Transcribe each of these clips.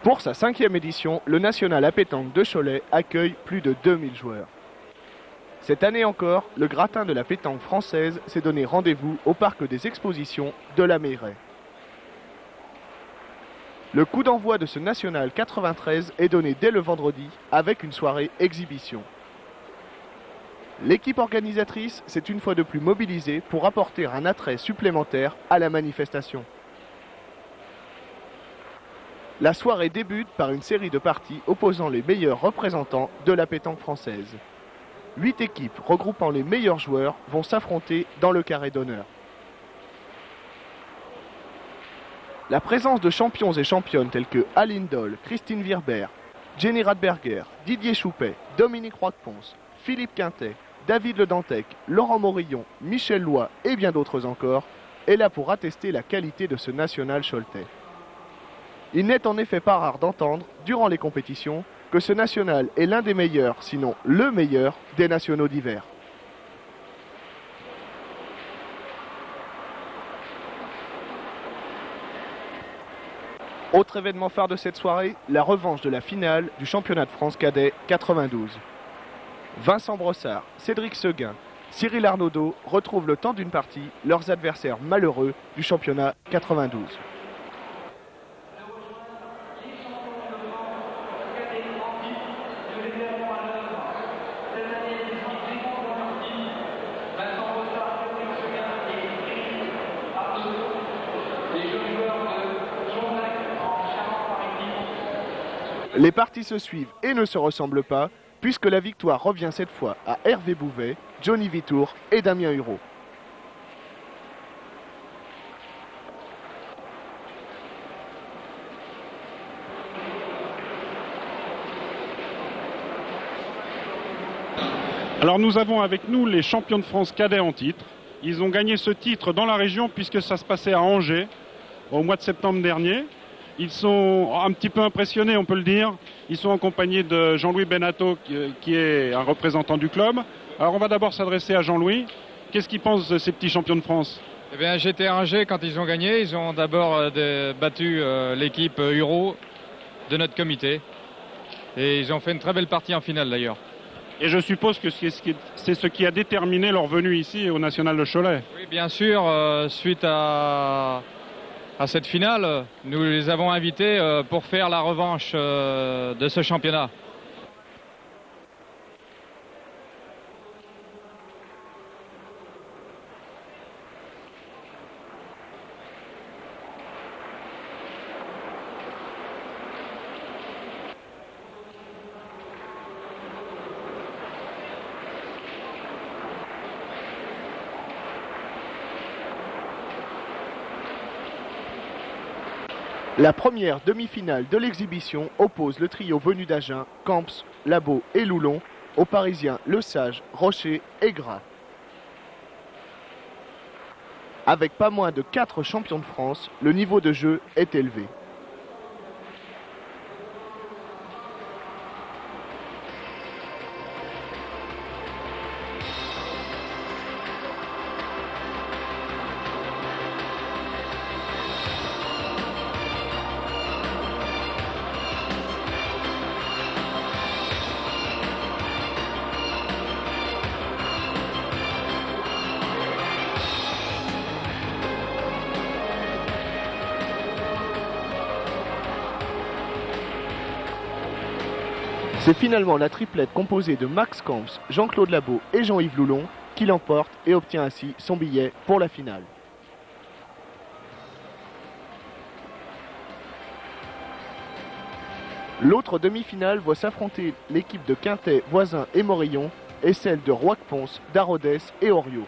Pour sa 5e édition, le National à pétanque de Cholet accueille plus de 2000 joueurs. Cette année encore, le gratin de la pétanque française s'est donné rendez-vous au parc des expositions de la Meilleraie. Le coup d'envoi de ce National 93 est donné dès le vendredi avec une soirée exhibition. L'équipe organisatrice s'est une fois de plus mobilisée pour apporter un attrait supplémentaire à la manifestation. La soirée débute par une série de parties opposant les meilleurs représentants de la pétanque française. 8 équipes regroupant les meilleurs joueurs vont s'affronter dans le carré d'honneur. La présence de champions et championnes tels que Aline Doll, Christine Virber, Jenny Radberger, Didier Choupet, Dominique Roquepons, Philippe Quintet, David Le Dantec, Laurent Morillon, Michel Loy et bien d'autres encore est là pour attester la qualité de ce national choletais. Il n'est en effet pas rare d'entendre, durant les compétitions, que ce national est l'un des meilleurs, sinon le meilleur, des nationaux d'hiver. Autre événement phare de cette soirée, la revanche de la finale du championnat de France cadet 92. Vincent Brossard, Cédric Seguin, Cyril Arnaudot retrouvent le temps d'une partie leurs adversaires malheureux du championnat 92. Les parties se suivent et ne se ressemblent pas, puisque la victoire revient cette fois à Hervé Bouvet, Johnny Vitour et Damien Hureau. Alors nous avons avec nous les champions de France cadets en titre. Ils ont gagné ce titre dans la région puisque ça se passait à Angers au mois de septembre dernier. Ils sont un petit peu impressionnés, on peut le dire. Ils sont accompagnés de Jean-Louis Benato, qui est un représentant du club. Alors on va d'abord s'adresser à Jean-Louis. Qu'est-ce qu'il pense de ces petits champions de France? Eh bien, j'étais à Angers quand ils ont gagné. Ils ont d'abord battu l'équipe Hureau de notre comité. Et ils ont fait une très belle partie en finale d'ailleurs. Et je suppose que c'est ce qui a déterminé leur venue ici au National de Cholet. Oui, bien sûr, suite à cette finale, nous les avons invités pour faire la revanche de ce championnat. La première demi-finale de l'exhibition oppose le trio venu d'Agen, Camps, Labo et Loulon aux Parisiens Le Sage, Rocher et Gras. Avec pas moins de 4 champions de France, le niveau de jeu est élevé. C'est finalement la triplette composée de Max Camps, Jean-Claude Labo et Jean-Yves Loulon qui l'emporte et obtient ainsi son billet pour la finale. L'autre demi-finale voit s'affronter l'équipe de Quintet, Voisin et Morillon et celle de Roquepons, Darodès et Oriot.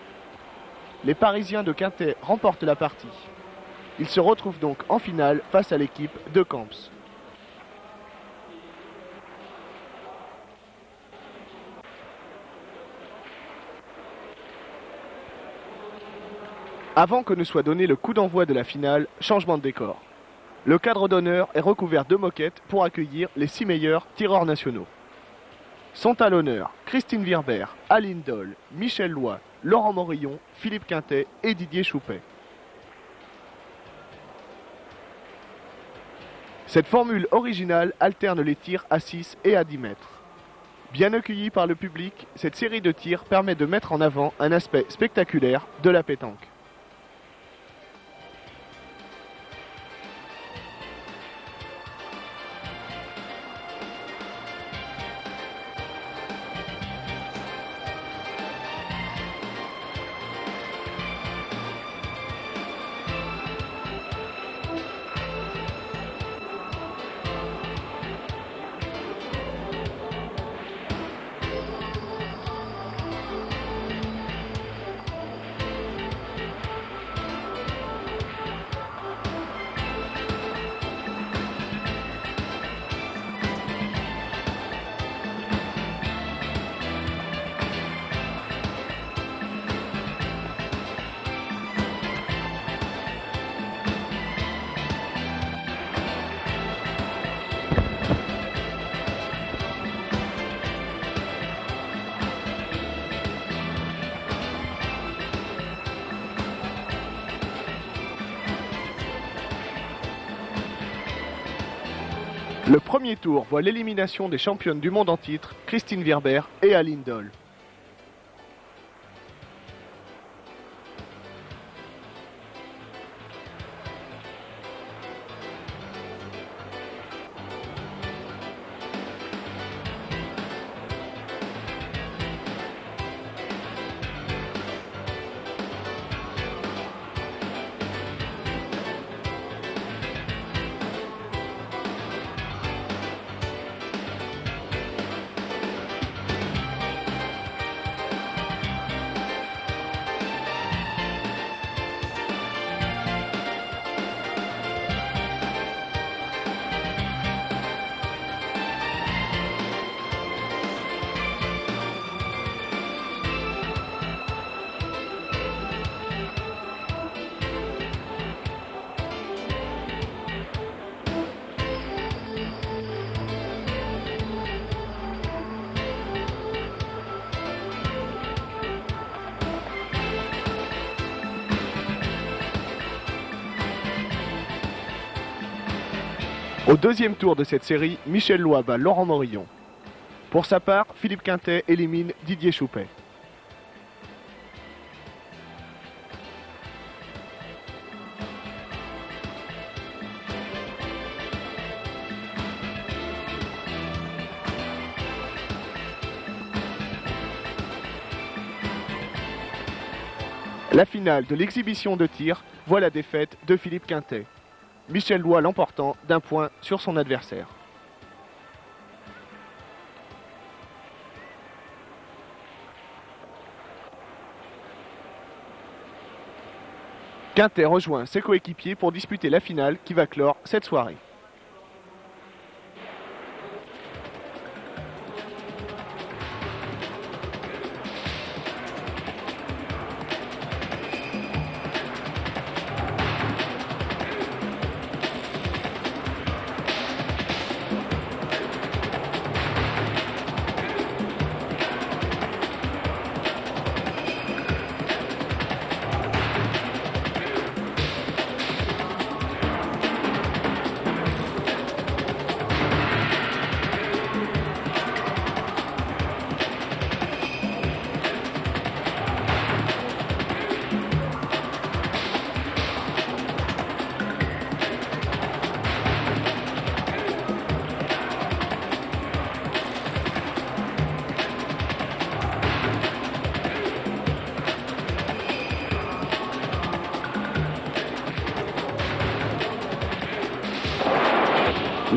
Les Parisiens de Quintet remportent la partie. Ils se retrouvent donc en finale face à l'équipe de Camps. Avant que ne soit donné le coup d'envoi de la finale, changement de décor. Le cadre d'honneur est recouvert de moquettes pour accueillir les 6 meilleurs tireurs nationaux. Sont à l'honneur Christine Virber, Aline Doll, Michel Loy, Laurent Morillon, Philippe Quintet et Didier Choupet. Cette formule originale alterne les tirs à 6 et à 10 mètres. Bien accueillie par le public, cette série de tirs permet de mettre en avant un aspect spectaculaire de la pétanque. Le premier tour voit l'élimination des championnes du monde en titre, Christine Virber et Aline Doll. Au deuxième tour de cette série, Michel Loy bat Laurent Morillon. Pour sa part, Philippe Quintet élimine Didier Choupet. La finale de l'exhibition de tir voit la défaite de Philippe Quintet. Michel Loy l'emportant d'un point sur son adversaire. Quintet rejoint ses coéquipiers pour disputer la finale qui va clore cette soirée.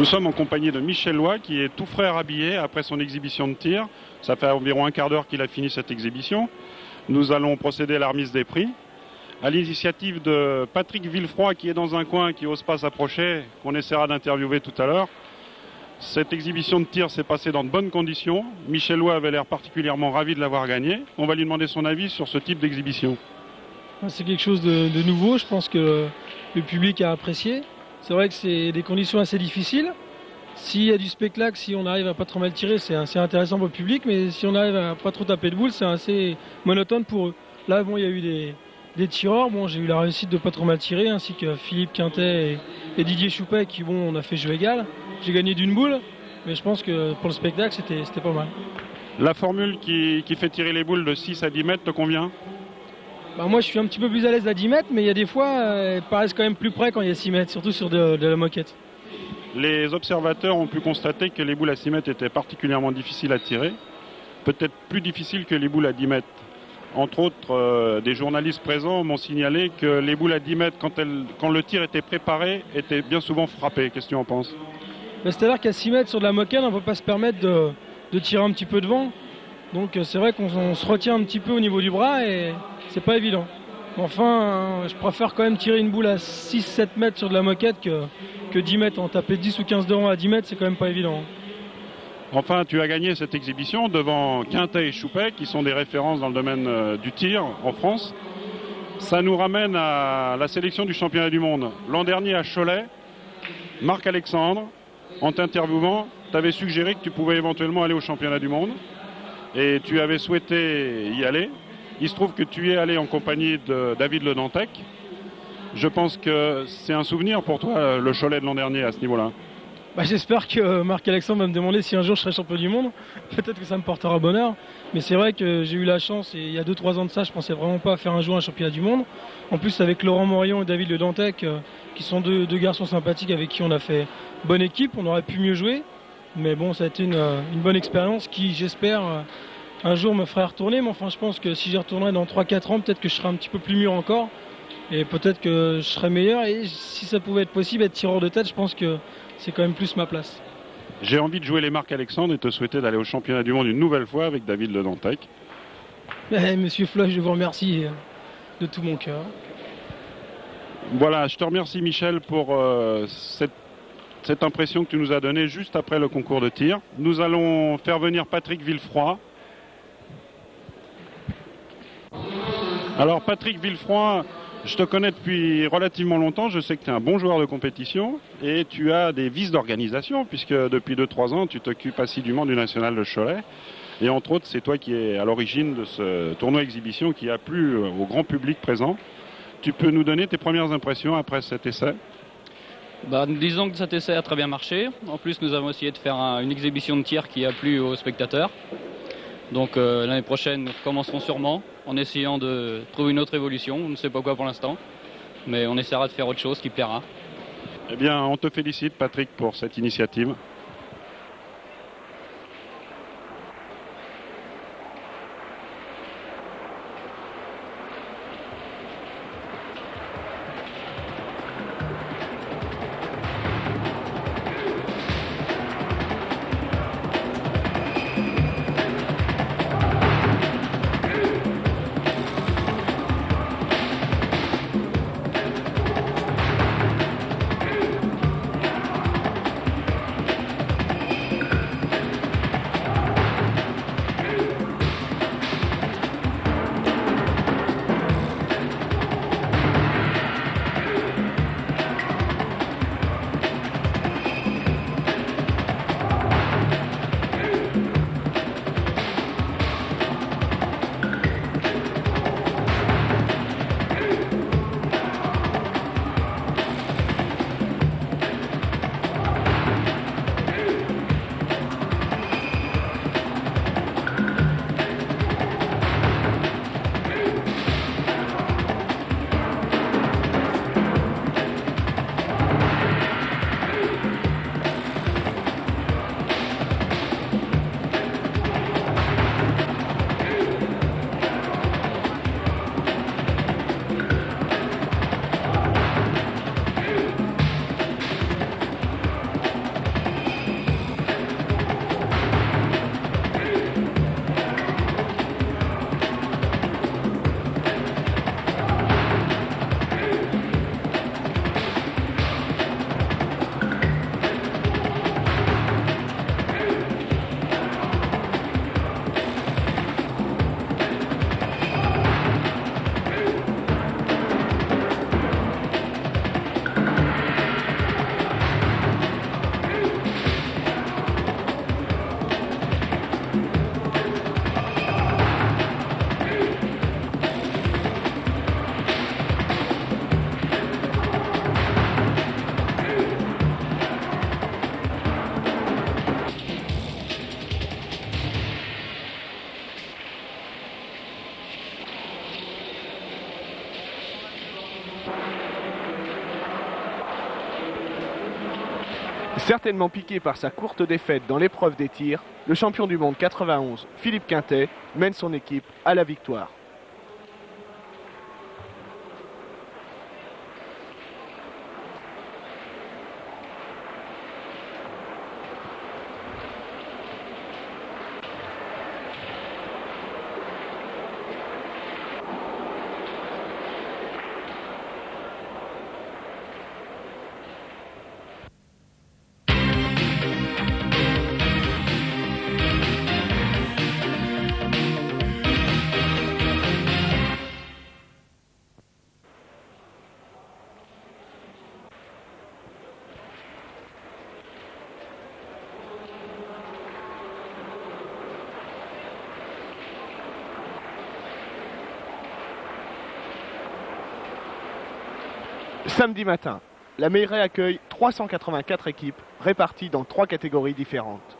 Nous sommes en compagnie de Michel Loy qui est tout frais rhabillé après son exhibition de tir. Ça fait environ un quart d'heure qu'il a fini cette exhibition. Nous allons procéder à la remise des prix. À l'initiative de Patrick Villefroy qui est dans un coin, qui n'ose pas s'approcher, qu'on essaiera d'interviewer tout à l'heure. Cette exhibition de tir s'est passée dans de bonnes conditions. Michel Loy avait l'air particulièrement ravi de l'avoir gagné. On va lui demander son avis sur ce type d'exhibition. C'est quelque chose de nouveau, je pense que le public a apprécié. C'est vrai que c'est des conditions assez difficiles. S'il y a du spectacle, si on arrive à pas trop mal tirer, c'est assez intéressant pour le public, mais si on arrive à pas trop taper de boules, c'est assez monotone pour eux. Là, bon, il y a eu des tireurs. Bon, j'ai eu la réussite de pas trop mal tirer, ainsi que Philippe Quintet et Didier Choupet qui, bon, on a fait jeu égal. J'ai gagné d'une boule, mais je pense que pour le spectacle, c'était pas mal. La formule qui fait tirer les boules de 6 à 10 mètres te convient? Bah, moi, je suis un petit peu plus à l'aise à 10 mètres, mais il y a des fois, elles paraissent quand même plus près quand il y a 6 mètres, surtout sur de la moquette. Les observateurs ont pu constater que les boules à 6 mètres étaient particulièrement difficiles à tirer, peut-être plus difficiles que les boules à 10 mètres. Entre autres, des journalistes présents m'ont signalé que les boules à 10 mètres, quand le tir était préparé, étaient bien souvent frappées. Qu'est-ce que tu en penses? Bah, c'est-à-dire qu'à 6 mètres sur de la moquette, on ne peut pas se permettre de tirer un petit peu devant. Donc c'est vrai qu'on se retient un petit peu au niveau du bras et c'est pas évident. Enfin, je préfère quand même tirer une boule à 6-7 mètres sur de la moquette que 10 mètres. En taper 10 ou 15 devant à 10 mètres, c'est quand même pas évident. Enfin, tu as gagné cette exhibition devant Quintet et Choupet, qui sont des références dans le domaine du tir en France. Ça nous ramène à la sélection du championnat du monde. L'an dernier à Cholet, Marc-Alexandre, en t'interviewant, t'avais suggéré que tu pouvais éventuellement aller au championnat du monde. Et tu avais souhaité y aller. Il se trouve que tu y es allé en compagnie de David Le Dantec. Je pense que c'est un souvenir pour toi, le Cholet de l'an dernier, à ce niveau-là. Bah, j'espère que Marc-Alexandre va me demander si un jour je serai champion du monde. Peut-être que ça me portera bonheur. Mais c'est vrai que j'ai eu la chance, et il y a 2-3 ans de ça, je pensais vraiment pas faire un jour un championnat du monde. En plus, avec Laurent Morion et David Le Dantec, qui sont deux garçons sympathiques avec qui on a fait bonne équipe, on aurait pu mieux jouer. Mais bon, ça a été une bonne expérience qui, j'espère, un jour me ferait retourner. Mais enfin, je pense que si j'y retournerai dans 3-4 ans, peut-être que je serai un petit peu plus mûr encore. Et peut-être que je serai meilleur. Et si ça pouvait être possible, être tireur de tête, je pense que c'est quand même plus ma place. J'ai envie de jouer les Marc-Alexandre et te souhaiter d'aller au championnat du monde une nouvelle fois avec David Le Dantec. Monsieur Floch, je vous remercie de tout mon cœur. Voilà, je te remercie Michel pour cette impression que tu nous as donnée juste après le concours de tir. Nous allons faire venir Patrick Villefroy. Alors Patrick Villefroy, je te connais depuis relativement longtemps, je sais que tu es un bon joueur de compétition et tu as des vices d'organisation puisque depuis 2-3 ans tu t'occupes assidûment du national de Cholet. Et entre autres, c'est toi qui es à l'origine de ce tournoi exhibition qui a plu au grand public présent. Tu peux nous donner tes premières impressions après cet essai? Disons que cet essai a très bien marché. En plus, nous avons essayé de faire une exhibition de tir qui a plu aux spectateurs. Donc l'année prochaine, nous recommencerons sûrement en essayant de trouver une autre évolution. On ne sait pas quoi pour l'instant, mais on essaiera de faire autre chose qui plaira. Eh bien, on te félicite Patrick pour cette initiative. Certainement piqué par sa courte défaite dans l'épreuve des tirs, le champion du monde 91, Philippe Quintet, mène son équipe à la victoire. Samedi matin, la mairie accueille 384 équipes réparties dans 3 catégories différentes.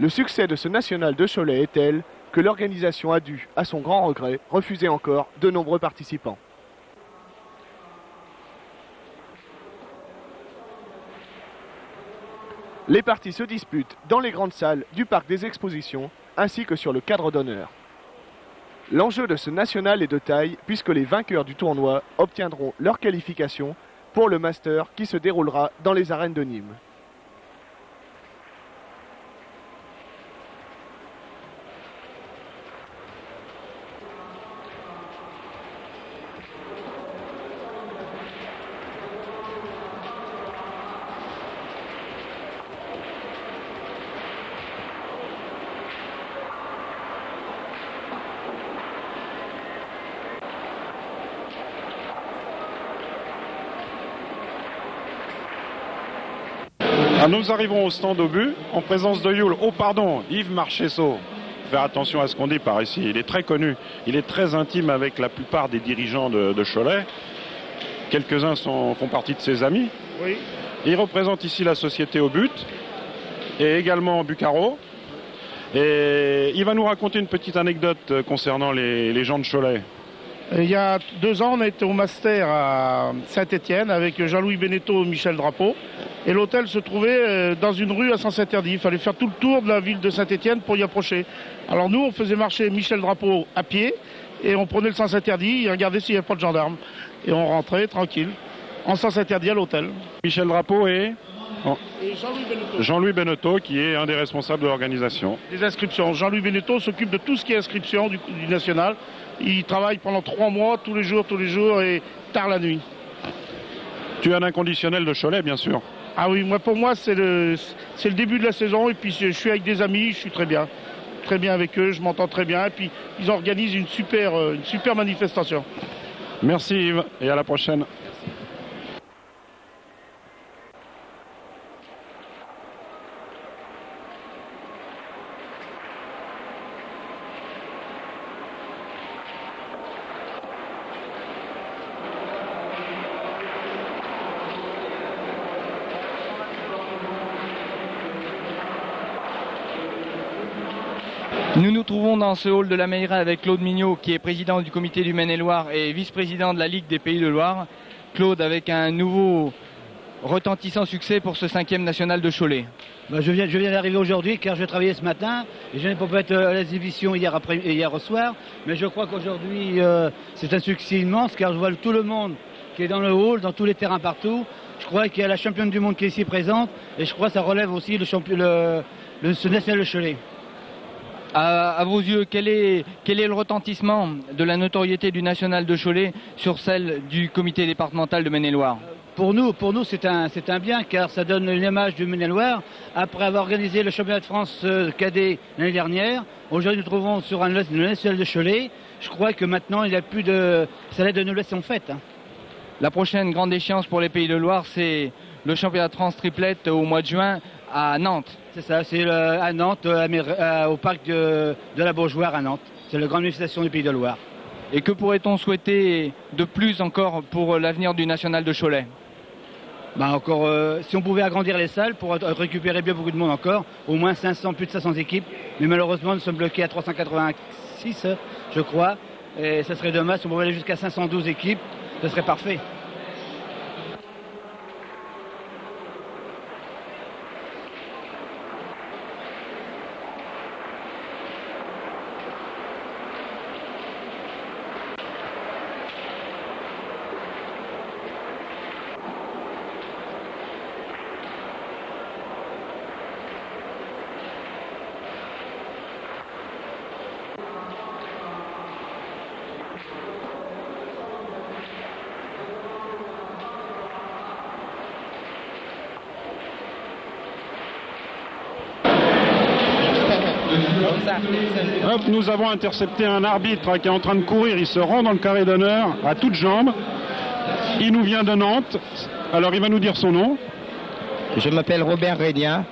Le succès de ce national de Cholet est tel que l'organisation a dû, à son grand regret, refuser encore de nombreux participants. Les parties se disputent dans les grandes salles du parc des expositions ainsi que sur le cadre d'honneur. L'enjeu de ce national est de taille puisque les vainqueurs du tournoi obtiendront leur qualification pour le Master qui se déroulera dans les arènes de Nîmes. Nous arrivons au stand au but, en présence de Yves Marchesso. Faire attention à ce qu'on dit par ici, il est très connu, il est très intime avec la plupart des dirigeants de Cholet. Quelques-uns font partie de ses amis. Oui. Il représente ici la société au but, et également Bucaro. Et il va nous raconter une petite anecdote concernant les gens de Cholet. Il y a 2 ans, on a été au Master à Saint-Étienne avec Jean-Louis Beneteau et Michel Drapeau. Et l'hôtel se trouvait dans une rue à sens interdit. Il fallait faire tout le tour de la ville de Saint-Étienne pour y approcher. Alors nous, on faisait marcher Michel Drapeau à pied et on prenait le sens interdit et regardait s'il n'y avait pas de gendarmes. Et on rentrait tranquille, en sens interdit à l'hôtel. Michel Drapeau et Jean-Louis Beneteau. Jean-Louis Beneteau, qui est un des responsables de l'organisation. Des inscriptions. Jean-Louis Beneteau s'occupe de tout ce qui est inscription du national. Il travaille pendant 3 mois, tous les jours et tard la nuit. Tu es un inconditionnel de Cholet, bien sûr. Ah oui, pour moi, c'est le début de la saison. Et puis, je suis avec des amis, je suis très bien. Très bien avec eux, je m'entends très bien. Et puis, ils organisent une super manifestation. Merci Yves, et à la prochaine. Nous nous trouvons dans ce hall de la mairie avec Claude Mignot, qui est président du comité du Maine-et-Loire et vice-président de la Ligue des Pays de Loire. Claude, avec un nouveau retentissant succès pour ce 5e national de Cholet. Je viens d'arriver aujourd'hui car je travaillais ce matin et je n'ai pas pu être à l'exhibition hier au soir. Mais je crois qu'aujourd'hui c'est un succès immense car je vois tout le monde qui est dans le hall, dans tous les terrains partout. Je crois qu'il y a la championne du monde qui est ici présente et je crois que ça relève aussi ce national de Cholet. À vos yeux, quel est le retentissement de la notoriété du national de Cholet sur celle du comité départemental de Maine-et-Loire? Pour nous, c'est un bien car ça donne une image du Maine-et-Loire. Après avoir organisé le championnat de France cadet l'année dernière, aujourd'hui nous nous trouvons sur un national de Cholet. Je crois que maintenant il n'y a plus de... Ça l'aide de noblesse en fait. La prochaine grande échéance pour les Pays de Loire, c'est le championnat de France triplette au mois de juin à Nantes. C'est ça, c'est à Nantes, au parc de la Beaujoire à Nantes. C'est la grande manifestation du Pays de Loire. Et que pourrait-on souhaiter de plus encore pour l'avenir du national de Cholet? Si on pouvait agrandir les salles pour récupérer bien beaucoup de monde encore, au moins plus de 500 équipes. Mais malheureusement, nous sommes bloqués à 386, je crois. Et ça serait dommage, si on pouvait aller jusqu'à 512 équipes, ce serait parfait. Hop, nous avons intercepté un arbitre qui est en train de courir. Il se rend dans le carré d'honneur à toutes jambes. Il nous vient de Nantes. Alors il va nous dire son nom. Je m'appelle Robert Régnat.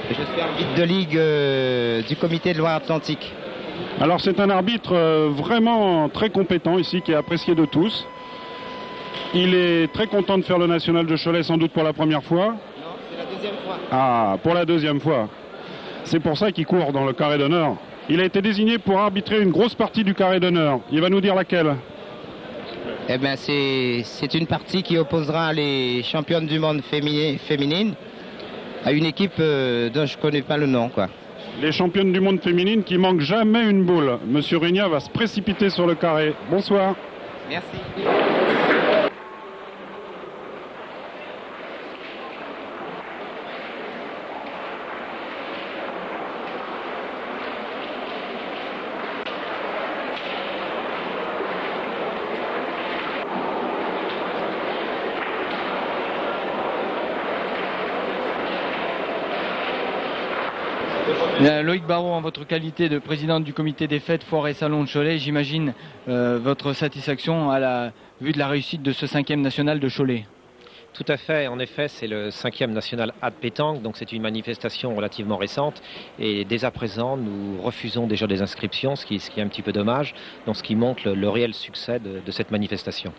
Je suis arbitre de ligue du comité de Loire-Atlantique. Alors c'est un arbitre vraiment très compétent ici, qui est apprécié de tous. Il est très content de faire le national de Cholet, sans doute pour la première fois. Non, c'est la deuxième fois. Ah, pour la deuxième fois. C'est pour ça qu'il court dans le carré d'honneur. Il a été désigné pour arbitrer une grosse partie du carré d'honneur. Il va nous dire laquelle. Eh bien, c'est une partie qui opposera les championnes du monde féminines à une équipe dont je ne connais pas le nom, quoi. Les championnes du monde féminines qui manquent jamais une boule. Monsieur Régnat va se précipiter sur le carré. Bonsoir. Merci. Loïc Barraud, en votre qualité de président du comité des fêtes, foires et salons de Cholet, j'imagine votre satisfaction à la vue de la réussite de ce 5e national de Cholet. Tout à fait, en effet, c'est le 5e national à pétanque, donc c'est une manifestation relativement récente. Et dès à présent, nous refusons déjà des inscriptions, ce qui est un petit peu dommage, donc ce qui montre le réel succès de cette manifestation.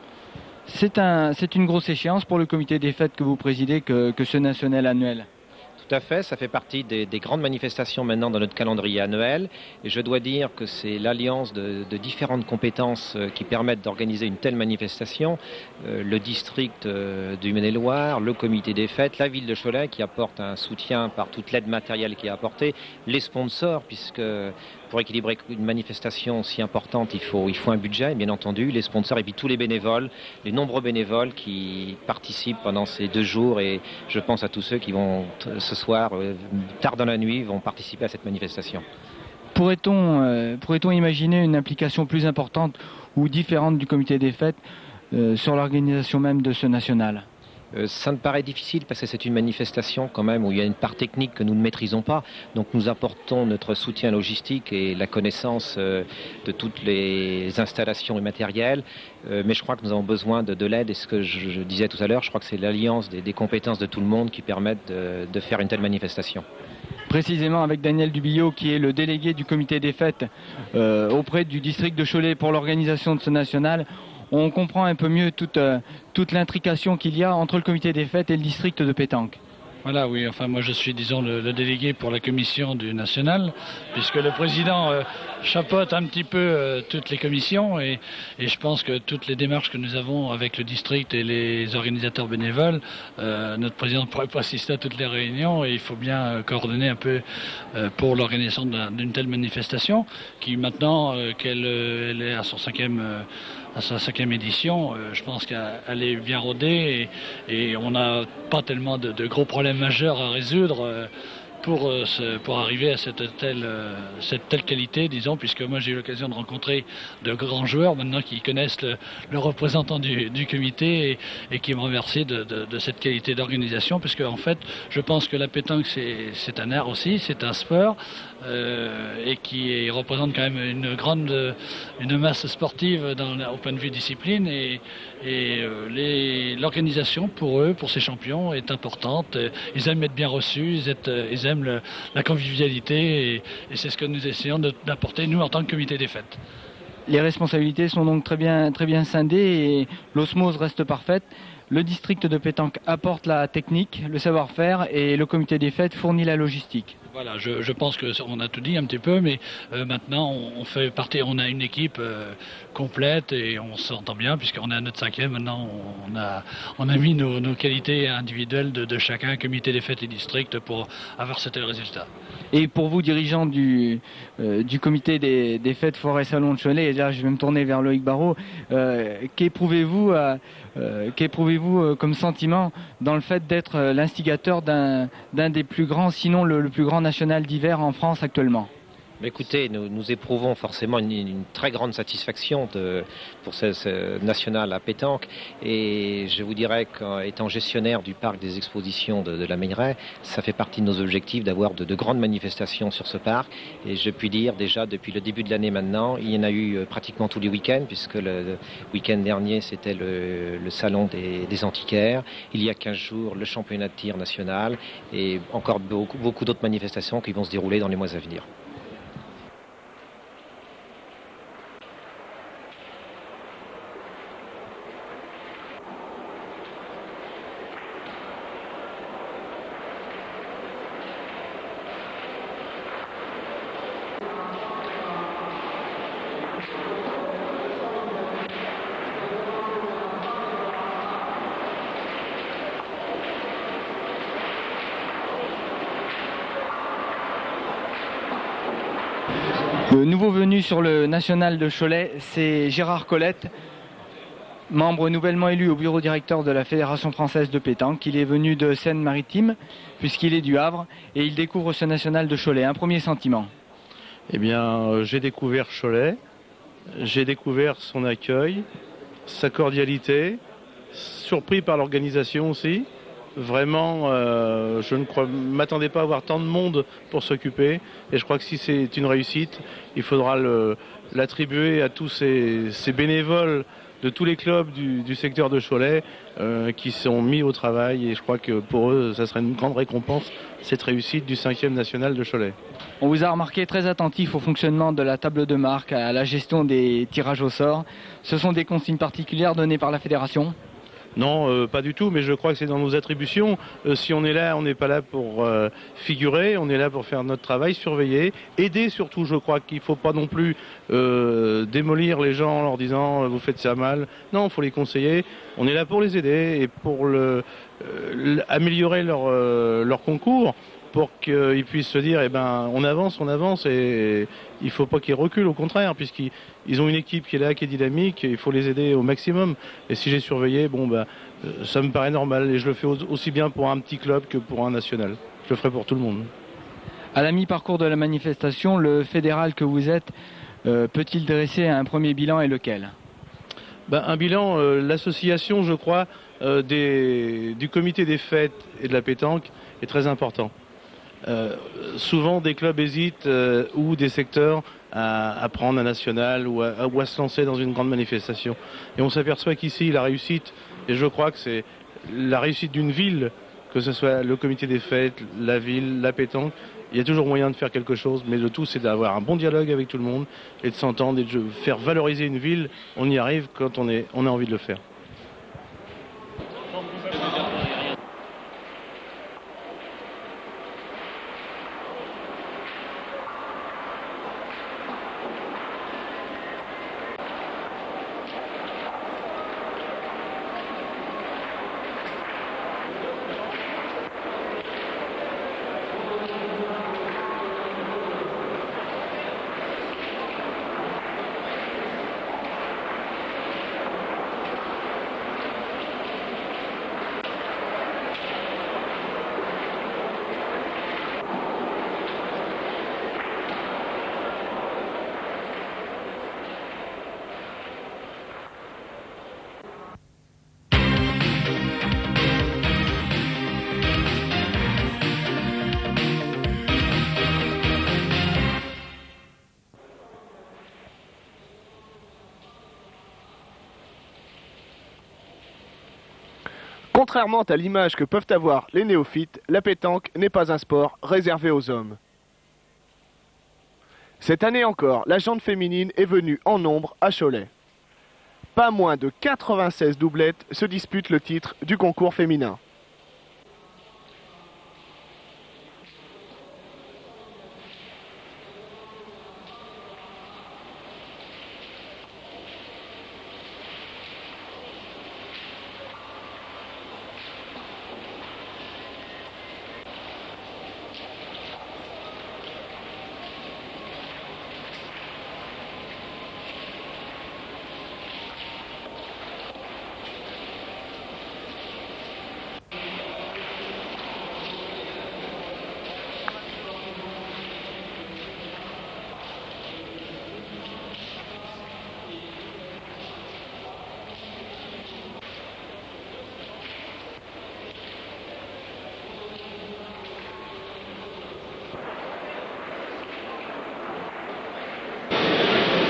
C'est une grosse échéance pour le comité des fêtes que vous présidez que ce national annuel. Tout à fait, ça fait partie des grandes manifestations maintenant dans notre calendrier annuel. Et je dois dire que c'est l'alliance de différentes compétences qui permettent d'organiser une telle manifestation. Le district du Maine-et-Loire, le comité des fêtes, la ville de Cholet qui apporte un soutien par toute l'aide matérielle qui est apportée, les sponsors, puisque pour équilibrer une manifestation si importante, il faut un budget, bien entendu, les sponsors et puis tous les bénévoles, les nombreux bénévoles qui participent pendant ces 2 jours. Et je pense à tous ceux qui vont ce soir, tard dans la nuit, vont participer à cette manifestation. Pourrait-on imaginer une implication plus importante ou différente du comité des fêtes sur l'organisation même de ce national ? Ça me paraît difficile parce que c'est une manifestation quand même où il y a une part technique que nous ne maîtrisons pas. Donc nous apportons notre soutien logistique et la connaissance de toutes les installations et matériels. Mais je crois que nous avons besoin de l'aide. Et ce que je disais tout à l'heure, je crois que c'est l'alliance des compétences de tout le monde qui permettent de faire une telle manifestation. Précisément avec Daniel Dubillot, qui est le délégué du comité des fêtes auprès du district de Cholet pour l'organisation de ce national, on comprend un peu mieux toute l'intrication qu'il y a entre le comité des fêtes et le district de pétanque. Voilà, oui, enfin moi je suis, disons, le délégué pour la commission du national, puisque le président chapeaute un petit peu toutes les commissions et je pense que toutes les démarches que nous avons avec le district et les organisateurs bénévoles, notre président ne pourrait pas assister à toutes les réunions et il faut bien coordonner un peu pour l'organisation d'une telle manifestation qui maintenant qu'elle est à son 5e édition, je pense qu'elle est bien rodée et on n'a pas tellement de gros problèmes majeurs à résoudre pour arriver à cette telle qualité, disons, puisque moi j'ai eu l'occasion de rencontrer de grands joueurs maintenant qui connaissent le représentant du comité et qui me remercient de cette qualité d'organisation, puisque en fait je pense que la pétanque c'est un art aussi, c'est un sport et qui représente quand même une masse sportive au point de vue discipline et l'organisation pour eux, pour ces champions, est importante. Ils aiment être bien reçus, ils aiment la convivialité et c'est ce que nous essayons d'apporter nous en tant que comité des fêtes. Les responsabilités sont donc très bien scindées et l'osmose reste parfaite. Le district de pétanque apporte la technique, le savoir-faire et le comité des fêtes fournit la logistique. Voilà, je pense qu'on a tout dit un petit peu, mais maintenant on a une équipe complète et on s'entend bien puisqu'on est à notre 5e. Maintenant on a mis nos qualités individuelles de chacun, comité des fêtes et district, pour avoir ce tel résultat. Et pour vous, dirigeants du comité des fêtes forêt salon de Cholet, et là je vais me tourner vers Loïc Barraud, qu'éprouvez-vous comme sentiment dans le fait d'être l'instigateur d'un des plus grands, sinon le plus grand national d'hiver en France actuellement ? Écoutez, nous éprouvons forcément une très grande satisfaction pour ce national à pétanque, et je vous dirais qu'étant gestionnaire du parc des expositions de la Meilleraie, ça fait partie de nos objectifs d'avoir de grandes manifestations sur ce parc, et je puis dire déjà depuis le début de l'année maintenant, il y en a eu pratiquement tous les week-ends, puisque le week-end dernier c'était le salon des antiquaires, il y a 15 jours le championnat de tir national, et encore beaucoup d'autres manifestations qui vont se dérouler dans les mois à venir. Le nouveau venu sur le national de Cholet, c'est Gérard Colette, membre nouvellement élu au bureau directeur de la Fédération française de pétanque. Il est venu de Seine-Maritime, puisqu'il est du Havre, et il découvre ce national de Cholet. Un premier sentiment? Eh bien, j'ai découvert Cholet, j'ai découvert son accueil, sa cordialité, surpris par l'organisation aussi. Vraiment, je ne m'attendais pas à avoir tant de monde pour s'occuper, et je crois que si c'est une réussite, il faudra l'attribuer à tous ces bénévoles de tous les clubs du secteur de Cholet qui sont mis au travail, et je crois que pour eux, ça serait une grande récompense, cette réussite du 5e national de Cholet. On vous a remarqué très attentif au fonctionnement de la table de marque, à la gestion des tirages au sort. Ce sont des consignes particulières données par la fédération ? Non, pas du tout, mais je crois que c'est dans nos attributions. Si on est là, on n'est pas là pour figurer, on est là pour faire notre travail, surveiller, aider surtout. Je crois qu'il ne faut pas non plus démolir les gens en leur disant vous faites ça mal. Non, il faut les conseiller. On est là pour les aider et pour améliorer leur concours, pour qu'ils puissent se dire, on avance, et il ne faut pas qu'ils reculent, au contraire, puisqu'ils ont une équipe qui est là, qui est dynamique, et il faut les aider au maximum. Et si j'ai surveillé, ça me paraît normal, et je le fais aussi bien pour un petit club que pour un national. Je le ferai pour tout le monde. À la mi-parcours de la manifestation, le fédéral que vous êtes peut-il dresser un premier bilan, et lequel? Un bilan, l'association, je crois, du comité des fêtes et de la pétanque est très important. Souvent des clubs hésitent ou des secteurs à prendre un national ou à se lancer dans une grande manifestation. Et on s'aperçoit qu'ici la réussite, et je crois que c'est la réussite d'une ville, que ce soit le comité des fêtes, la ville, la pétanque, il y a toujours moyen de faire quelque chose, mais le tout c'est d'avoir un bon dialogue avec tout le monde et de s'entendre et de faire valoriser une ville. On y arrive quand on a envie de le faire. Contrairement à l'image que peuvent avoir les néophytes, la pétanque n'est pas un sport réservé aux hommes. Cette année encore, la jante féminine est venue en nombre à Cholet. Pas moins de 96 doublettes se disputent le titre du concours féminin.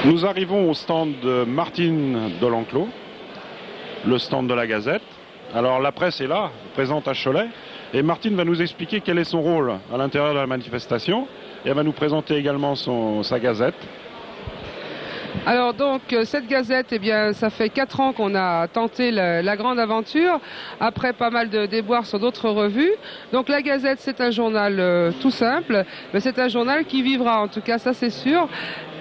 Nous arrivons au stand de Martine Delanclos, le stand de la Gazette. Alors la presse est là, présente à Cholet, et Martine va nous expliquer quel est son rôle à l'intérieur de la manifestation, et elle va nous présenter également sa Gazette. Alors donc cette Gazette, eh bien, ça fait 4 ans qu'on a tenté la grande aventure, après pas mal de déboires sur d'autres revues. Donc la Gazette, c'est un journal tout simple, mais c'est un journal qui vivra, en tout cas ça c'est sûr.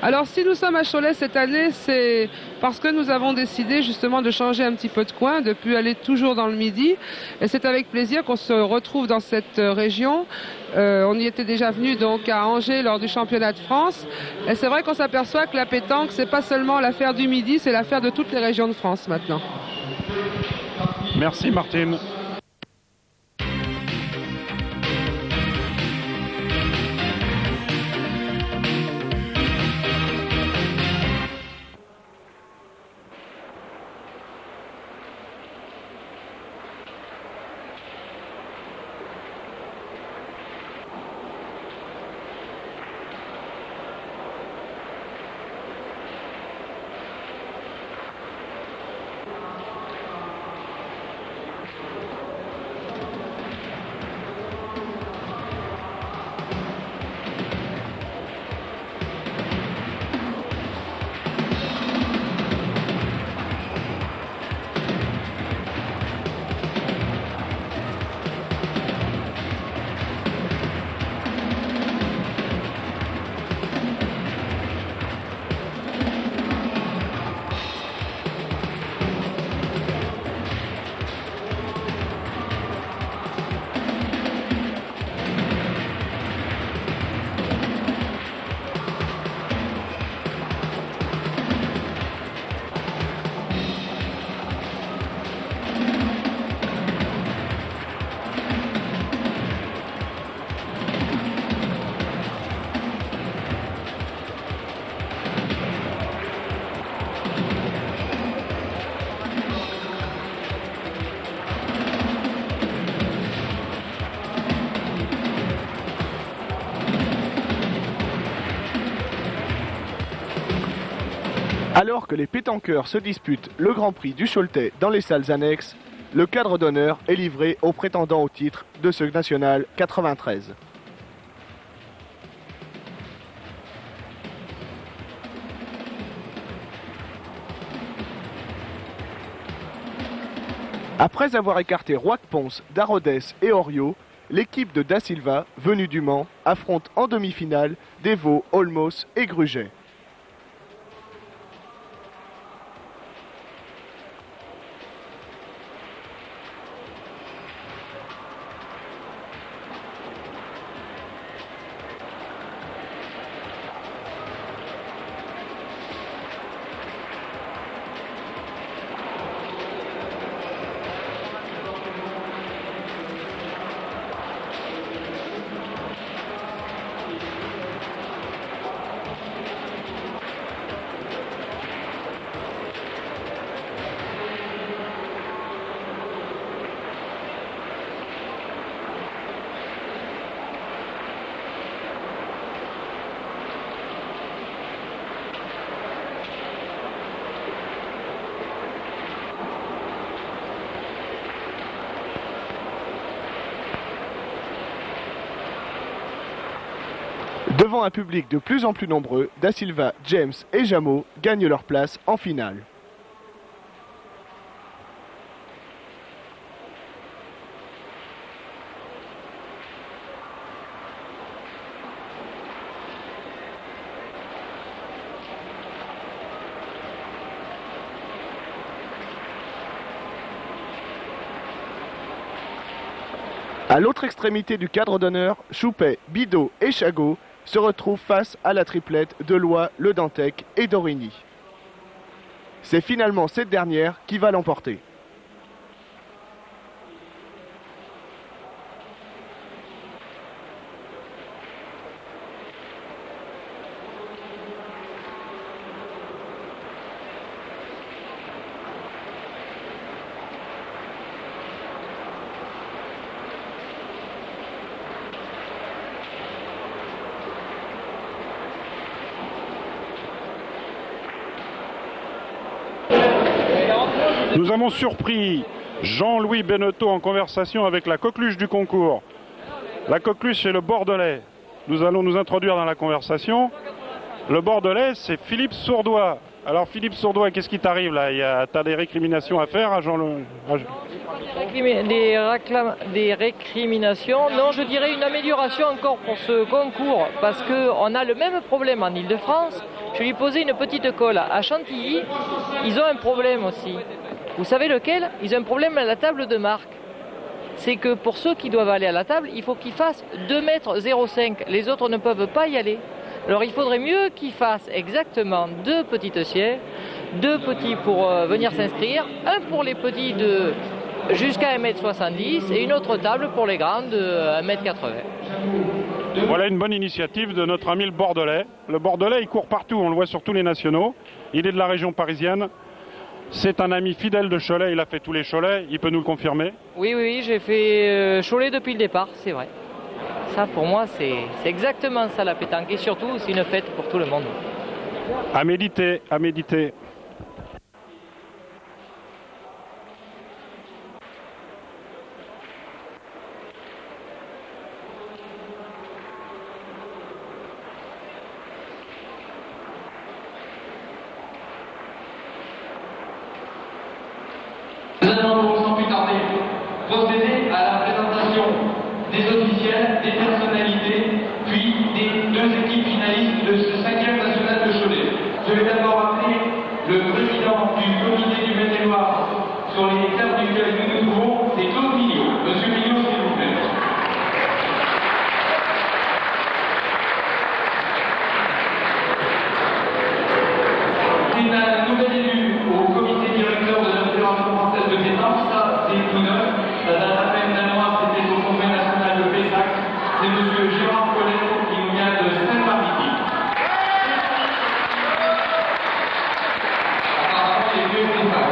Alors si nous sommes à Cholet cette année, c'est parce que nous avons décidé justement de changer un petit peu de coin, de ne plus aller toujours dans le Midi. Et c'est avec plaisir qu'on se retrouve dans cette région. On y était déjà venu donc à Angers lors du championnat de France. Et c'est vrai qu'on s'aperçoit que la pétanque, c'est pas seulement l'affaire du Midi, c'est l'affaire de toutes les régions de France maintenant. Merci Martine. Alors que les pétanqueurs se disputent le Grand Prix du Choletais dans les salles annexes, le cadre d'honneur est livré aux prétendants au titre de ce national 93. Après avoir écarté Roig-Pons, Darodès et Orio, l'équipe de Da Silva, venue du Mans, affronte en demi-finale Devaux, Olmos et Gruget. Devant un public de plus en plus nombreux, Da Silva, James et Jameau gagnent leur place en finale. À l'autre extrémité du cadre d'honneur, Choupet, Bidot et Chagot se retrouvent face à la triplette de Loy, Le Dantec et Dorigny. C'est finalement cette dernière qui va l'emporter. Nous avons surpris Jean-Louis Beneteau en conversation avec la coqueluche du concours. La coqueluche, c'est le Bordelais. Nous allons nous introduire dans la conversation. Le Bordelais, c'est Philippe Sourdois. Alors Philippe Sourdois, qu'est-ce qui t'arrive là? T'as des récriminations à faire à Jean-Louis? Des récriminations, non, je dirais une amélioration encore pour ce concours, parce qu'on a le même problème en Ile-de-France. Je vais lui poser une petite colle. À Chantilly, ils ont un problème aussi. Vous savez lequel? Ils ont un problème à la table de marque. C'est que pour ceux qui doivent aller à la table, il faut qu'ils fassent 2,05 m. Les autres ne peuvent pas y aller. Alors il faudrait mieux qu'ils fassent exactement 2 petites sièges, 2 petits pour venir s'inscrire, un pour les petits de jusqu'à 1,70 m et une autre table pour les grands de 1,80 m. Voilà une bonne initiative de notre ami le Bordelais. Le Bordelais, il court partout, on le voit sur tous les nationaux. Il est de la région parisienne. C'est un ami fidèle de Cholet, il a fait tous les Cholets, il peut nous le confirmer? Oui, j'ai fait Cholet depuis le départ, c'est vrai. Ça, pour moi, c'est exactement ça la pétanque. Et surtout, c'est une fête pour tout le monde. À méditer, à méditer. Nous allons sans plus tarder procéder à la présentation des officiels, des personnalités, puis des 2 équipes finalistes de ce 5e national de Cholet. Je vais d'abord appeler le président du comité du Maine-et-Loire sur les terres duquel nous nous trouvons, c'est Claude Mignot. Monsieur Mignot, s'il vous plaît. C'est un nouvel élu au comité directeur de la Fédération française de pétanque. Ça, c'est tout neuf. Ça date à peine d'un mois, c'était au Congrès national de Pessac. C'est monsieur Gérard Collet qui nous vient de Seine-Maritime. Apparemment, il est vieux Pessac.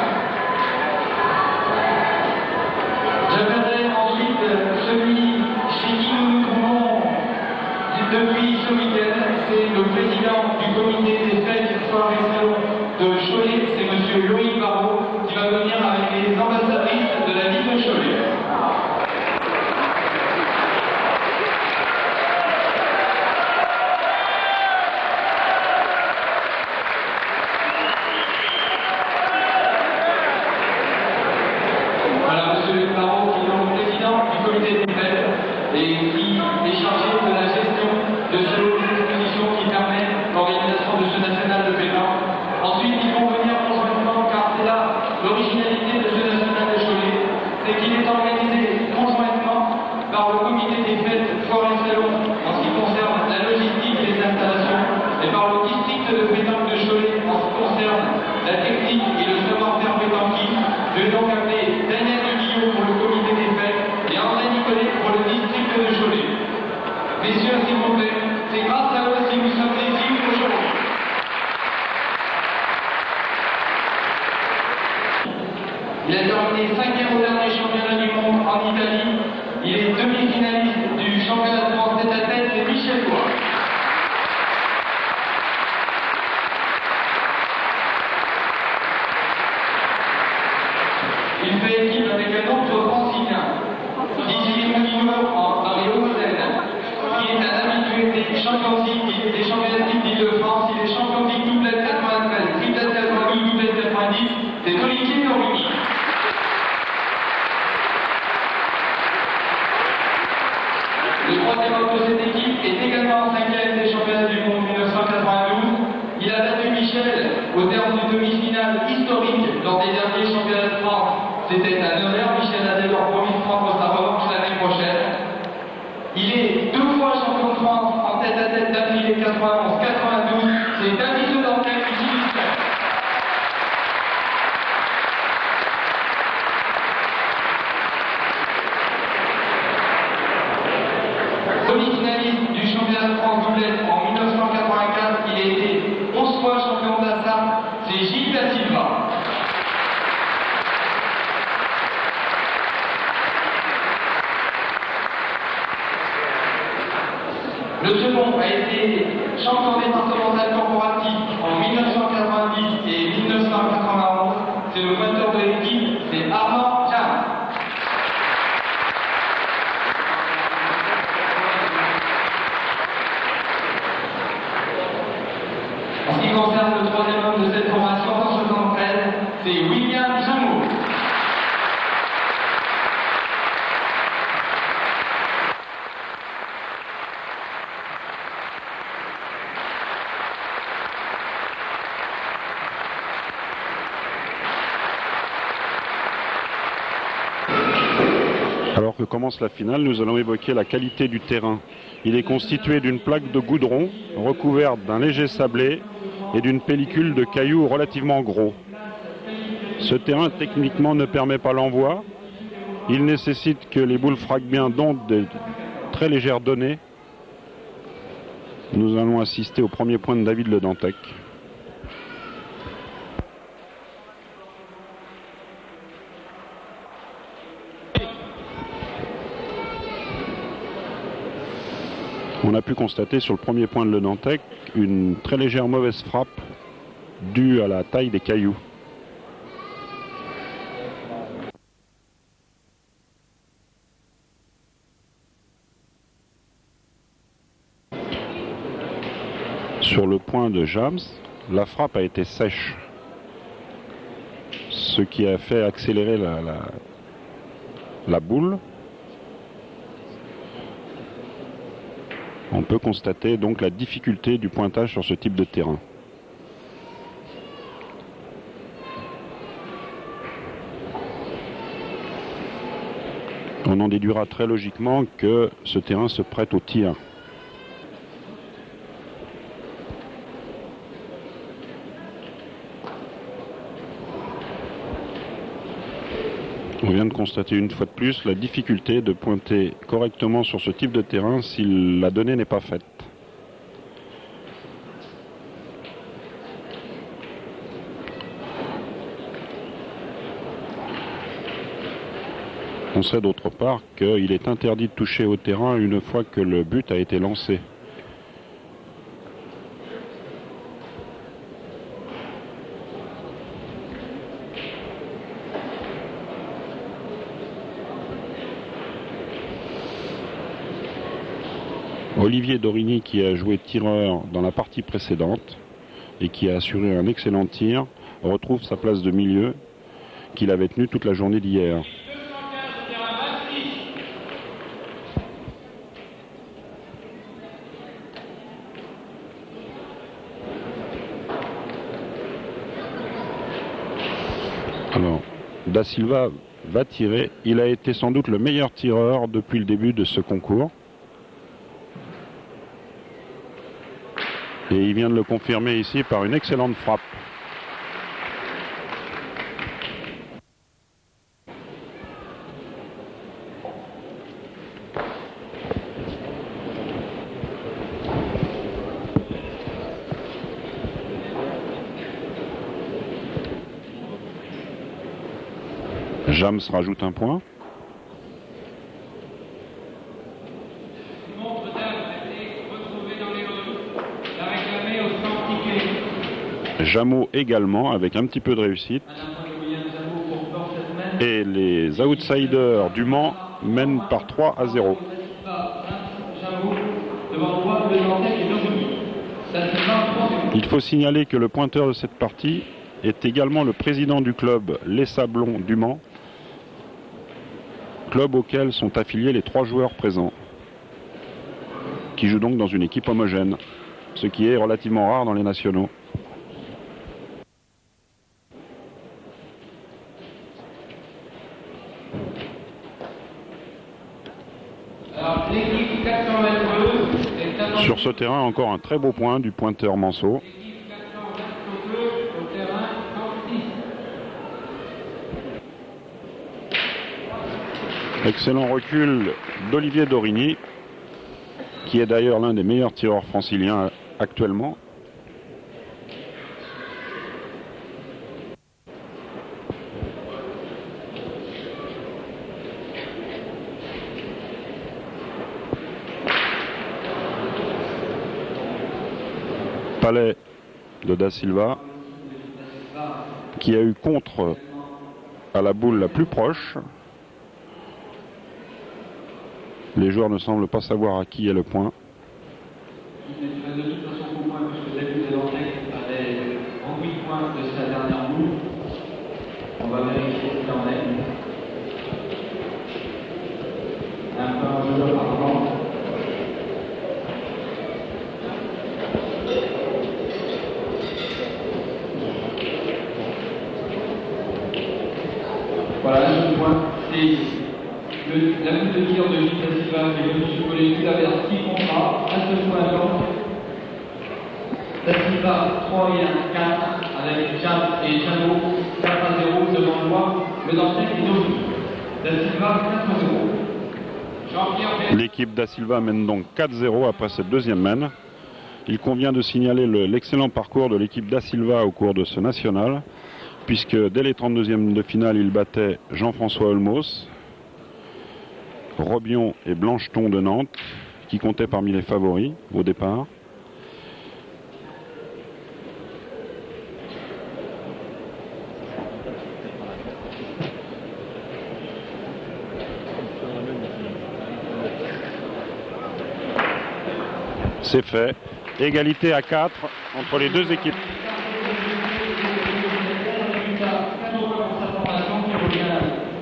J'appellerai ensuite celui chez qui nous nous trouvons depuis ce week-end. C'est le président du comité des fêtes, foires et salons de Cholet. C'est monsieur Loïc Barrault qui va venir avec les ambassadrices de la ville de Cholet. Voilà, monsieur Barrault qui est donc président du comité des fêtes et qui est chargé de la gestion de ce lot d'expositions qui permet l'organisation de ce national de pétanque. Ensuite, ils vont venir conjointement, car c'est là l'originalité de ce national de Cholet, c'est qu'il est organisé conjointement par le comité des fêtes, foires et salons en ce qui concerne la logistique et les installations, et par le district de pétanque de Cholet en ce qui concerne la technique et le savoir-faire pétanquiste. Je vais donc appeler Daniel Guillot pour le comité des fêtes et André Nicolet pour le district de Cholet. Messieurs, s'il vous plaît, c'est grâce à eux si nous sommes ici aujourd'hui. Il a terminé 5e au dernier championnat du monde en Italie. Il est demi-finaliste du championnat de France tête à tête, c'est Michel Bois. Il fait équipe avec un autre Francilien, Didier Moulinot dans les Hauts-de-Seine, qui est un habitué des champions des championnats de d'Île-de-France. Il est champion de doublette 93, triplette 92, doublette 90, c'est Olivier Torigny. Le 3e homme de cette équipe est également 5e des championnats du monde 1992. Il a battu Michel au terme d'une demi-finale historique lors des derniers championnats de France. C'était un honneur. Michel a d'ailleurs promis de prendre sa revanche l'année prochaine. Il est 2 fois champion de France en tête-à-tête d'affilée 91-92. C'est David Le Dantec qui s'illustre. Demi-finaliste du championnat de France doublette en 1984, il a été 11 fois champion de la Sarthe, c'est Gilles Da Silva. Le second a été champion départemental corporatif en 1990 et 1991, c'est le moteur de l'équipe Alors que commence la finale, nous allons évoquer la qualité du terrain. Il est constitué d'une plaque de goudron recouverte d'un léger sablé et d'une pellicule de cailloux relativement gros. Ce terrain techniquement ne permet pas l'envoi. Il nécessite que les boules frappent bien d'ondes de très légères données. Nous allons assister au premier point de David Le Dantec. On a pu constater sur le premier point de Le Dantec une très légère mauvaise frappe due à la taille des cailloux. Sur le point de James, la frappe a été sèche, ce qui a fait accélérer la boule. On peut constater donc la difficulté du pointage sur ce type de terrain. On en déduira très logiquement que ce terrain se prête au tir. On vient de constater une fois de plus la difficulté de pointer correctement sur ce type de terrain si la donnée n'est pas faite. On sait d'autre part qu'il est interdit de toucher au terrain une fois que le but a été lancé. Olivier Dorigny, qui a joué tireur dans la partie précédente et qui a assuré un excellent tir, retrouve sa place de milieu qu'il avait tenue toute la journée d'hier. Alors, Da Silva va tirer. Il a été sans doute le meilleur tireur depuis le début de ce concours. Et il vient de le confirmer ici par une excellente frappe. James rajoute un point. Jameau également, avec un petit peu de réussite. Et les outsiders du Mans mènent par 3-0. Il faut signaler que le pointeur de cette partie est également le président du club Les Sablons du Mans, club auquel sont affiliés les 3 joueurs présents, qui jouent donc dans une équipe homogène, ce qui est relativement rare dans les nationaux. Sur ce terrain, encore un très beau point du pointeur Manceau. Excellent recul d'Olivier Dorigny, qui est d'ailleurs l'un des meilleurs tireurs franciliens actuellement. Palais de Da Silva, qui a eu contre à la boule la plus proche. Les joueurs ne semblent pas savoir à qui est le point. On va vérifier ce qu'il en est. Un peu un jeu apparemment. Voilà, le point, c'est La boule de tir de Gilles Da Silva qui est venu supposer tout à l'heure 6 contrats à ce point blanc. Da Silva 3 et 1, 4 avec Jam et Jano 4 à 0 devant Loire, le Dantec et Domi. Da Silva 4 à 0. L'équipe Da Silva mène donc 4-0 après cette deuxième mène. Il convient de signaler l'excellent parcours de l'équipe Da Silva au cours de ce national, puisque dès les 32e de finale, il battait Jean-François Olmos, Robion et Blancheton de Nantes, qui comptaient parmi les favoris au départ. C'est fait. Égalité à 4 entre les deux équipes.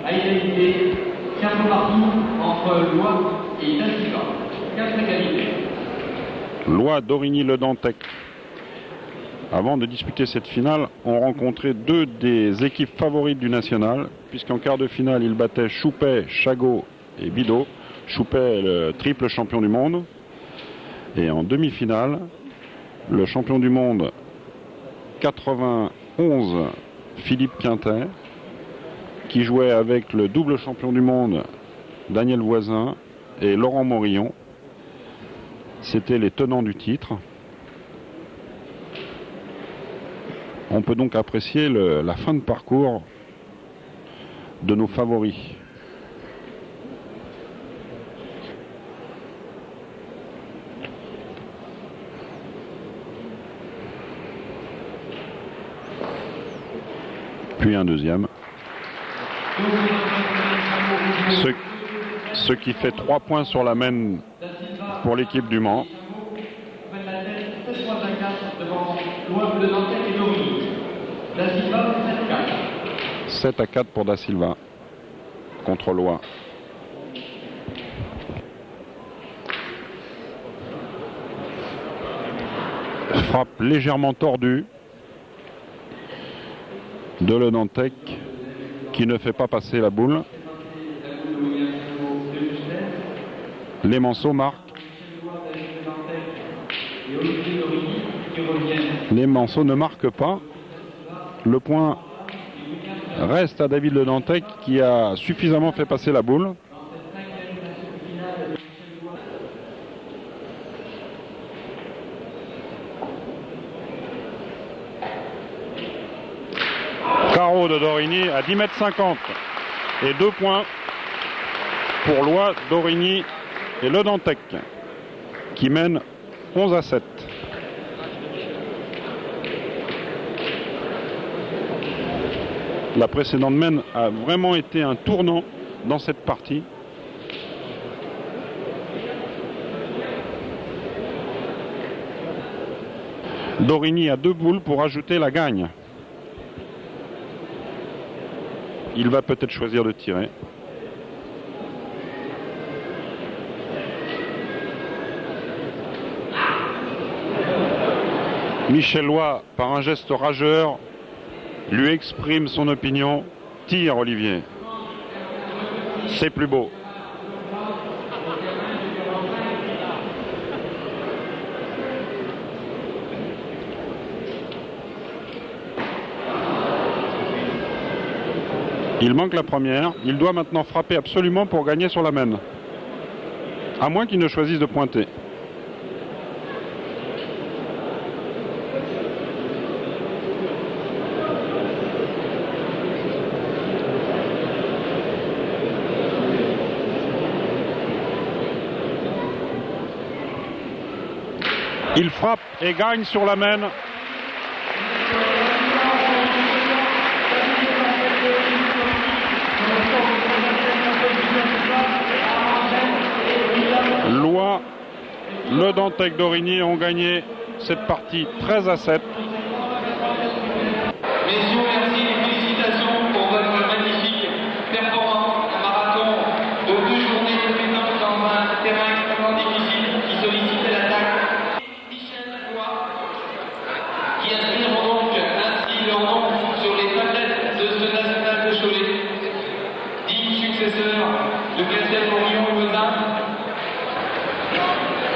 À égalité, 4 partout entre Loire et Da Silva. 4 égalités. Loire, Dorigny, Le Dantec. Avant de disputer cette finale, ont rencontré deux des équipes favorites du national, puisqu'en quart de finale, ils battaient Choupet, Chagot et Bidot. Choupet est le triple champion du monde. Et en demi-finale, le champion du monde 91, Philippe Quintet, qui jouait avec le double champion du monde, Daniel Voisin et Laurent Morillon. C'était les tenants du titre. On peut donc apprécier la fin de parcours de nos favoris. Puis un deuxième. Ce qui fait 3 points sur la mène pour l'équipe du Mans. 7 à 4 pour Da Silva contre Loire. Frappe légèrement tordue de Le Dantec qui ne fait pas passer la boule. Les Manceaux marquent. Les Manceaux ne marquent pas. Le point reste à David Le Dantec qui a suffisamment fait passer la boule. Carreau de Dorigny à 10,50 m et 2 points pour Loire, Dorigny et Le Dantec qui mènent 11 à 7. La précédente mène a vraiment été un tournant dans cette partie. Dorigny a 2 boules pour ajouter la gagne. Il va peut-être choisir de tirer. Michel Loy, par un geste rageur, lui exprime son opinion. Tire, Olivier. C'est plus beau. Il manque la première. Il doit maintenant frapper absolument pour gagner sur la mène. À moins qu'il ne choisisse de pointer. Il frappe et gagne sur la mène. Loy, Le Dantec, Dorigny ont gagné cette partie 13 à 7. Messieurs, merci et félicitations pour votre magnifique performance. Un marathon de 2 journées de pétanque dans un terrain extrêmement difficile qui sollicitait l'attaque. Michel Loy, qui inscriront donc ainsi leur nom sur les tablettes de ce national de Cholet. Digne successeur de Castelmoron-Limousin,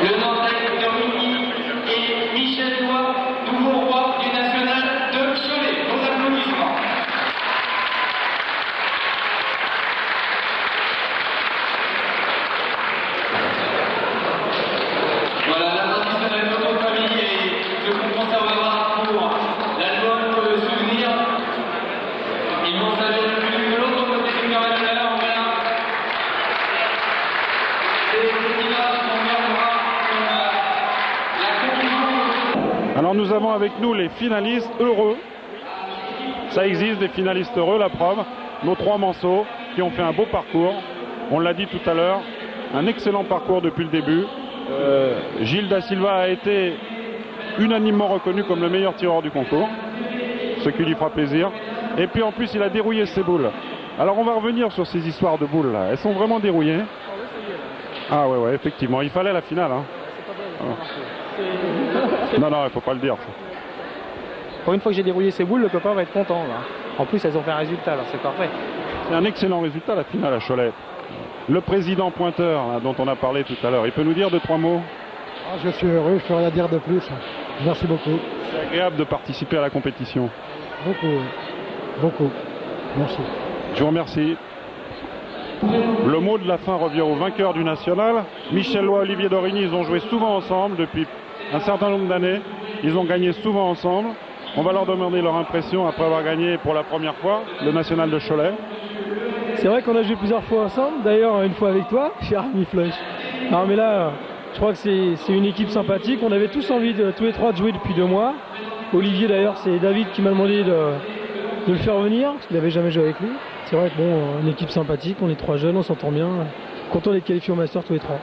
le Nantais Dorigny et Michel Lois, nouveau roi du national de Cholet. Vos applaudissements. Voilà, la traditionnelle photo de famille et ce qu'on conservera pour l'album pour le souvenir. Ils vont s'avérer plus l'une que l'autre côté du cœur national. On verra. Et cette image qu'on gardera comme la conclusion. Alors nous avons avec nous les finalistes heureux. Ça existe des finalistes heureux, la preuve. Nos 3 manceaux qui ont fait un beau parcours. On l'a dit tout à l'heure, un excellent parcours depuis le début. Gilles Da Silva a été unanimement reconnu comme le meilleur tireur du concours, ce qui lui fera plaisir. Et puis en plus il a dérouillé ses boules. Alors on va revenir sur ces histoires de boules là. Elles sont vraiment dérouillées. Ah ouais, effectivement, il fallait la finale. Hein. Non, il faut pas le dire. Pour une fois que j'ai dérouillé ces boules, le copain va être content. Là. En plus elles ont fait un résultat, alors c'est parfait. C'est un excellent résultat la finale à Cholet. Le président Pointeur, là, dont on a parlé tout à l'heure, il peut nous dire 2-3 mots? Je suis heureux, je ne peux rien dire de plus. Merci beaucoup. C'est agréable de participer à la compétition. Beaucoup. Merci. Je vous remercie. Le mot de la fin revient au vainqueur du national. Michel Lois, Olivier Dorigny, ils ont joué souvent ensemble depuis un certain nombre d'années. Ils ont gagné souvent ensemble. On va leur demander leur impression après avoir gagné pour la première fois le national de Cholet. C'est vrai qu'on a joué plusieurs fois ensemble, d'ailleurs une fois avec toi, chez Army Flush. Non mais là, je crois que c'est une équipe sympathique. On avait tous envie, tous les 3, de jouer depuis 2 mois. Olivier d'ailleurs, c'est David qui m'a demandé de le faire venir, parce qu'il n'avait jamais joué avec lui. C'est vrai que bon, une équipe sympathique, on est 3 jeunes, on s'entend bien. Content d'être qualifiés au Master tous les 3.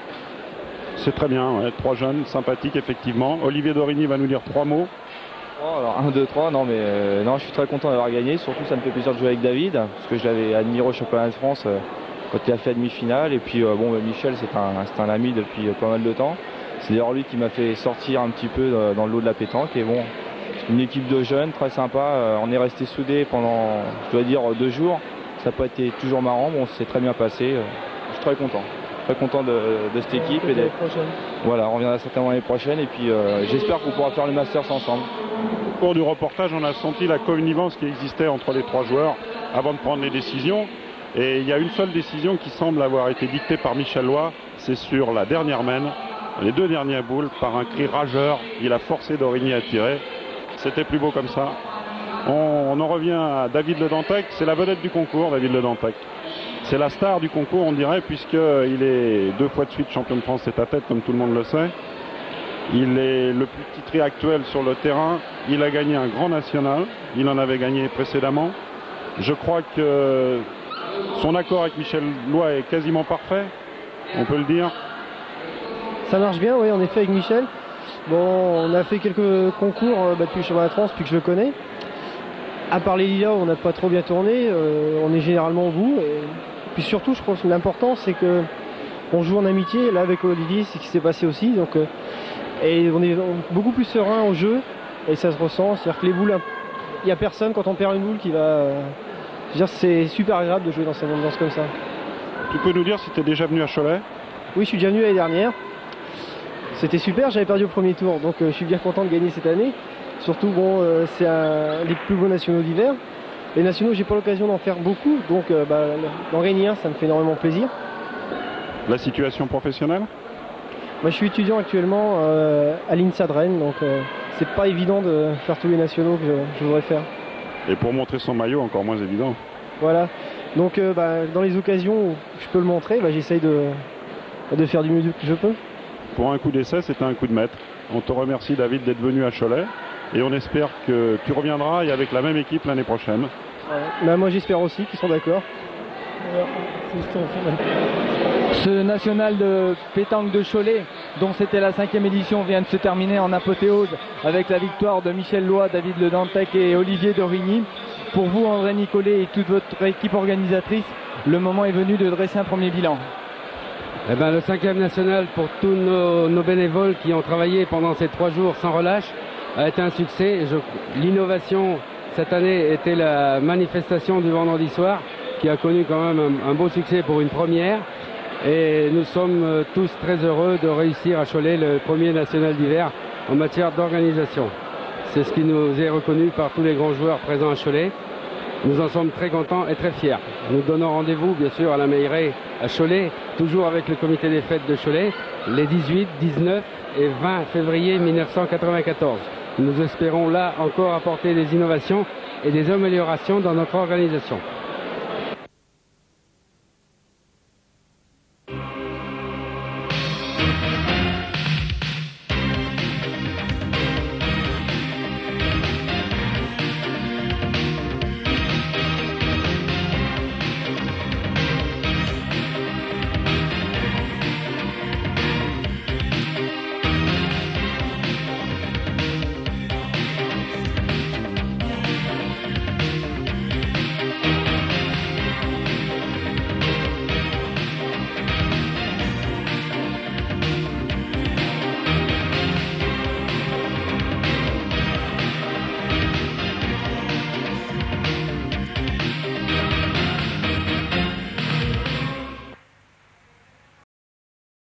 C'est très bien, ouais, 3 jeunes, sympathiques effectivement. Olivier Dorigny va nous dire 3 mots. Alors 1, 2, 3, non je suis très content d'avoir gagné, surtout ça me fait plaisir de jouer avec David, parce que je l'avais admiré au championnat de France quand il a fait la demi-finale, et puis Michel c'est un ami depuis pas mal de temps. C'est d'ailleurs lui qui m'a fait sortir un petit peu dans le lot de la pétanque, et bon, c'est une équipe de jeunes, très sympa, on est resté soudés pendant, je dois dire, 2 jours, ça n'a pas été toujours marrant, bon c'est très bien passé, je suis très content de cette équipe. Et voilà, on reviendra certainement l'année prochaine, et puis j'espère qu'on pourra faire le Masters ensemble. Au cours du reportage, on a senti la connivence qui existait entre les 3 joueurs avant de prendre les décisions. Et il y a une seule décision qui semble avoir été dictée par Michel Lois, c'est sur la dernière mène, les 2 dernières boules, par un cri rageur. Il a forcé Dorigny à tirer. C'était plus beau comme ça. On en revient à David Le Dantec, c'est la vedette du concours, David Le Dantec. C'est la star du concours, on dirait, puisqu'il est 2 fois de suite champion de France tête à tête, comme tout le monde le sait. Il est le plus titré actuel sur le terrain. Il a gagné un grand national. Il en avait gagné précédemment. Je crois que son accord avec Michel Lois est quasiment parfait. On peut le dire. Ça marche bien, oui, en effet, avec Michel. Bon, on a fait quelques concours depuis le championnat de France, depuis que je le connais. À part les Lilas, on n'a pas trop bien tourné. On est généralement au bout. Et puis surtout, je pense que l'important, c'est que on joue en amitié. Là, avec Olivier, c'est ce qui s'est passé aussi. Donc, et on est beaucoup plus serein au jeu. Et ça se ressent. C'est-à-dire que les boules, il n'y a personne quand on perd une boule qui va... Je veux dire, c'est super agréable de jouer dans cette ambiance comme ça. Tu peux nous dire si tu es déjà venu à Cholet? Oui, je suis déjà venu l'année dernière. C'était super, j'avais perdu au premier tour. Donc je suis bien content de gagner cette année. Surtout, bon, c'est un des plus beaux nationaux d'hiver. Les nationaux, j'ai pas l'occasion d'en faire beaucoup. Donc d'en gagner un, ça me fait énormément plaisir. La situation professionnelle? Moi, je suis étudiant actuellement à l'INSA de Rennes. Donc c'est pas évident de faire tous les nationaux que je voudrais faire. Et pour montrer son maillot, encore moins évident. Voilà. Donc dans les occasions où je peux le montrer, j'essaye de faire du mieux que je peux. Pour un coup d'essai, c'était un coup de maître. On te remercie, David, d'être venu à Cholet. Et on espère que tu reviendras et avec la même équipe l'année prochaine. Ouais. Moi, j'espère aussi qu'ils sont d'accord. Ce national de pétanque de Cholet, dont c'était la 5e édition, vient de se terminer en apothéose avec la victoire de Michel Lois, David Le Dantec et Olivier Dorigny. Pour vous, André Nicolet et toute votre équipe organisatrice, le moment est venu de dresser un premier bilan. Eh ben, le 5e national pour tous nos bénévoles qui ont travaillé pendant ces 3 jours sans relâche a été un succès. L'innovation cette année était la manifestation du vendredi soir qui a connu quand même un beau succès pour une première. Et nous sommes tous très heureux de réussir à Cholet le premier national d'hiver en matière d'organisation. C'est ce qui nous est reconnu par tous les grands joueurs présents à Cholet. Nous en sommes très contents et très fiers. Nous donnons rendez-vous bien sûr à la Meilleray à Cholet, toujours avec le comité des fêtes de Cholet, les 18, 19 et 20 février 1994. Nous espérons là encore apporter des innovations et des améliorations dans notre organisation.